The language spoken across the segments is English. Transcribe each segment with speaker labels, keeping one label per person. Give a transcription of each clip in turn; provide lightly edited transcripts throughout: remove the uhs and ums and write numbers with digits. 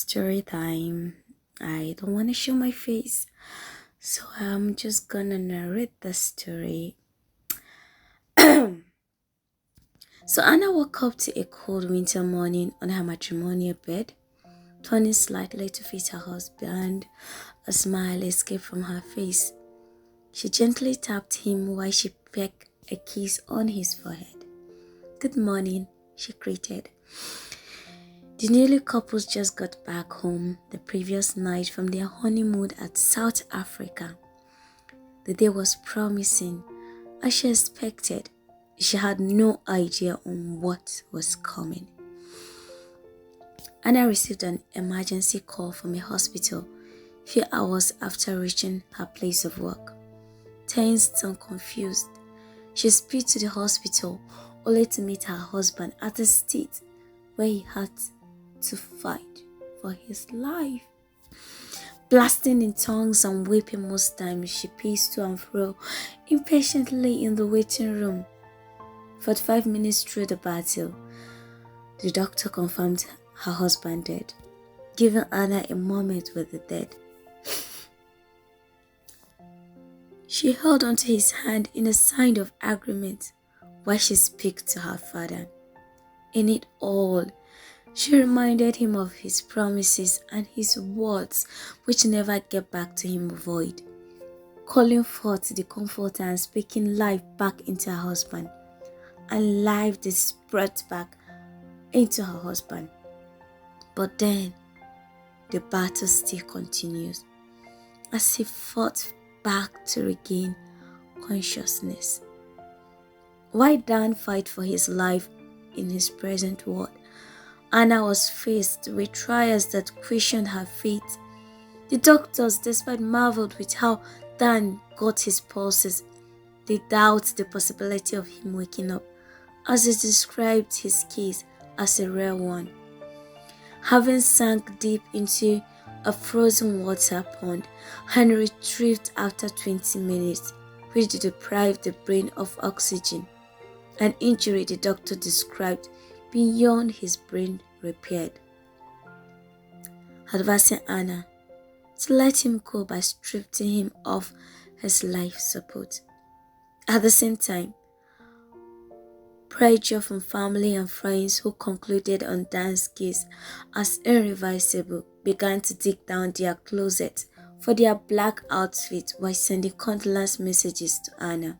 Speaker 1: Story time. I don't want to show my face, so I'm just gonna narrate the story. So Anna woke up to a cold winter morning on her matrimonial bed, turning slightly to face her husband. A smile escaped from her face. She gently tapped him while she pecked a kiss on his forehead. "Good morning," she greeted. The newly couples just got back home the previous night from their honeymoon at South Africa. The day was promising. As she expected, she had no idea on what was coming. Anna received an emergency call from a hospital few hours after reaching her place of work. Tensed and confused, she sped to the hospital only to meet her husband at a state where he had to fight for his life. Blasting in tongues and weeping most times, she paced to and fro impatiently in the waiting room. 45 minutes through the battle, the doctor confirmed her husband dead, giving Anna a moment with the dead. She held onto his hand in a sign of agreement while she spoke to her father. In it all, she reminded him of his promises and his words, which never get back to him void, calling forth the comforter and speaking life back into her husband, and life is brought back into her husband. But then, the battle still continues, as he fought back to regain consciousness. While Dan fight for his life in his present world, Anna was faced with trials that questioned her faith. The doctors, despite marveled with how Dan got his pulses, they doubt the possibility of him waking up, as he described his case as a rare one. Having sunk deep into a frozen water pond and retrieved after 20 minutes, which deprived the brain of oxygen, an injury the doctor described beyond his brain repaired, advising Anna to let him go by stripping him of his life support. At the same time, pressure from family and friends who concluded on Dan's case as irreversible began to dig down their closet for their black outfits while sending condolence messages to Anna.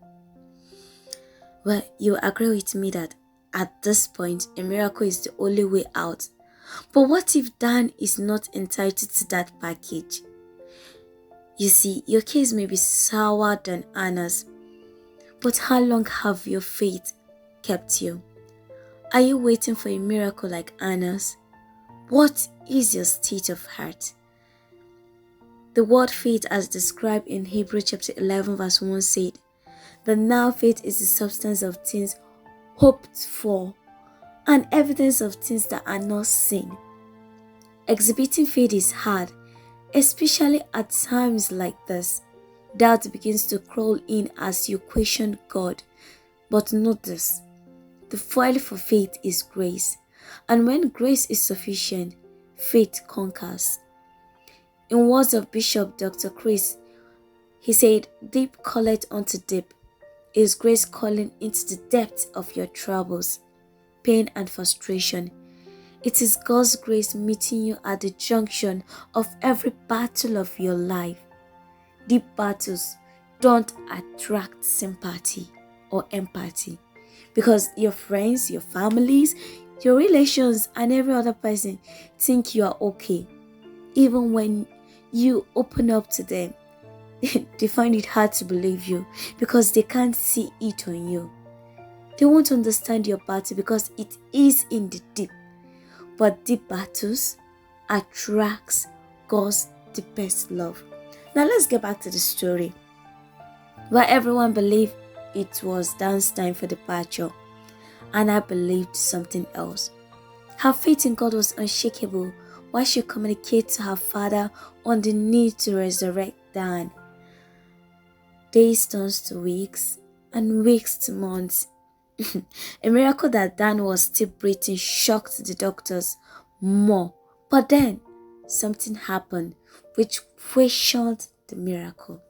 Speaker 1: Well, you agree with me that at this point, a miracle is the only way out. But what if Dan is not entitled to that package? You see, your case may be sour than Anna's, but how long have your faith kept you? Are you waiting for a miracle like Anna's? What is your state of heart? The word faith, as described in Hebrews chapter 11 verse 1 said, that now faith is the substance of things hoped for and evidence of things that are not seen. Exhibiting faith is hard, especially at times like this. Doubt begins to crawl in as you question God. But note this, the fuel for faith is grace, and when grace is sufficient, faith conquers. In words of Bishop Dr. Chris, he said, "Deep calleth unto deep, is grace calling into the depth of your troubles, pain and frustration. It is God's grace meeting you at the junction of every battle of your life. Deep battles don't attract sympathy or empathy because your friends, your families, your relations and every other person think you are okay. Even when you open up to them, they find it hard to believe you because they can't see it on you. They won't understand your battle because it is in the deep. But deep battles attracts God's deepest love." Now let's get back to the story. While everyone believed it was Dan's time for departure, Anna believed something else. Her faith in God was unshakable while she communicated to her father on the need to resurrect Dan. Days turned to weeks and weeks to months. A miracle that Dan was still breathing shocked the doctors more. But then, something happened which questioned the miracle.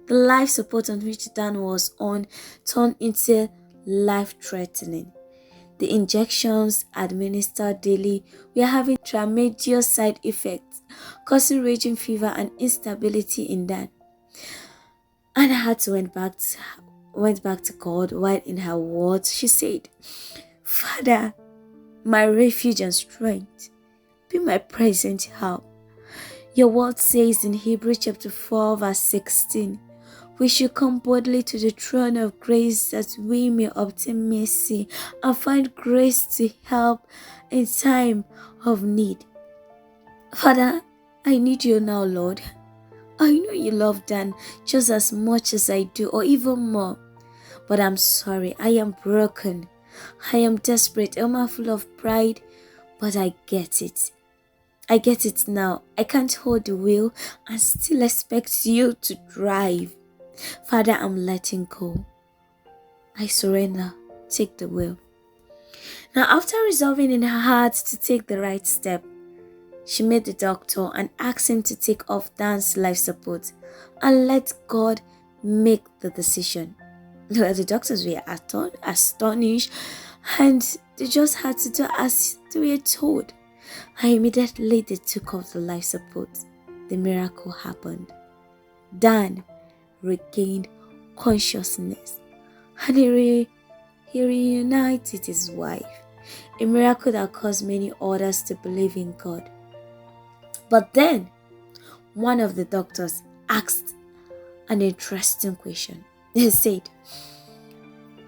Speaker 1: The life support on which Dan was on turned into life-threatening. The injections administered daily were having tremendous side effects, causing raging fever and instability in Dan. Anna had to went back to God. While in her words, she said, "Father, my refuge and strength, be my present help." Your word says in Hebrews chapter 4 verse 16, "We should come boldly to the throne of grace that we may obtain mercy and find grace to help in time of need." Father, I need you now, Lord. I know you love Dan just as much as I do, or even more. But I'm sorry, I am broken. I am desperate. I'm full of pride, but I get it. I get it now. I can't hold the wheel and still expect you to drive. Father, I'm letting go. I surrender. Take the wheel. Now, after resolving in her heart to take the right step, she met the doctor and asked him to take off Dan's life support and let God make the decision. Well, the doctors were astonished, and they just had to do as they were told. And immediately they took off the life support. The miracle happened. Dan regained consciousness and he reunited his wife, a miracle that caused many others to believe in God. But then, one of the doctors asked an interesting question. He said,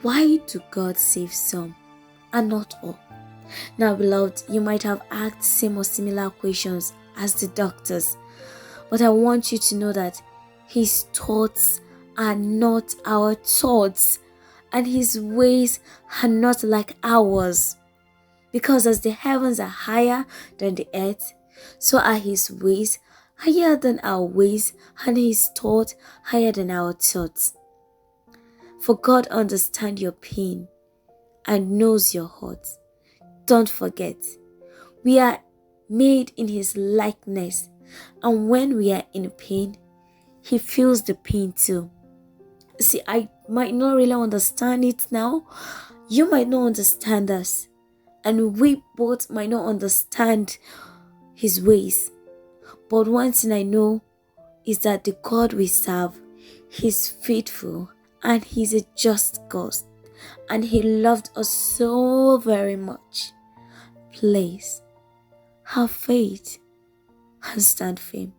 Speaker 1: "Why do God save some and not all?" Now, beloved, you might have asked same or similar questions as the doctors, but I want you to know that His thoughts are not our thoughts, and His ways are not like ours. Because as the heavens are higher than the earth, so are His ways higher than our ways, and His thoughts higher than our thoughts. For God understands your pain and knows your heart. Don't forget, we are made in His likeness, and when we are in pain, He feels the pain too. See, I might not really understand it now. You might not understand us, and we both might not understand His ways. But one thing I know is that the God we serve, He's faithful and He's a just God, and He loved us so very much. Please have faith and stand firm.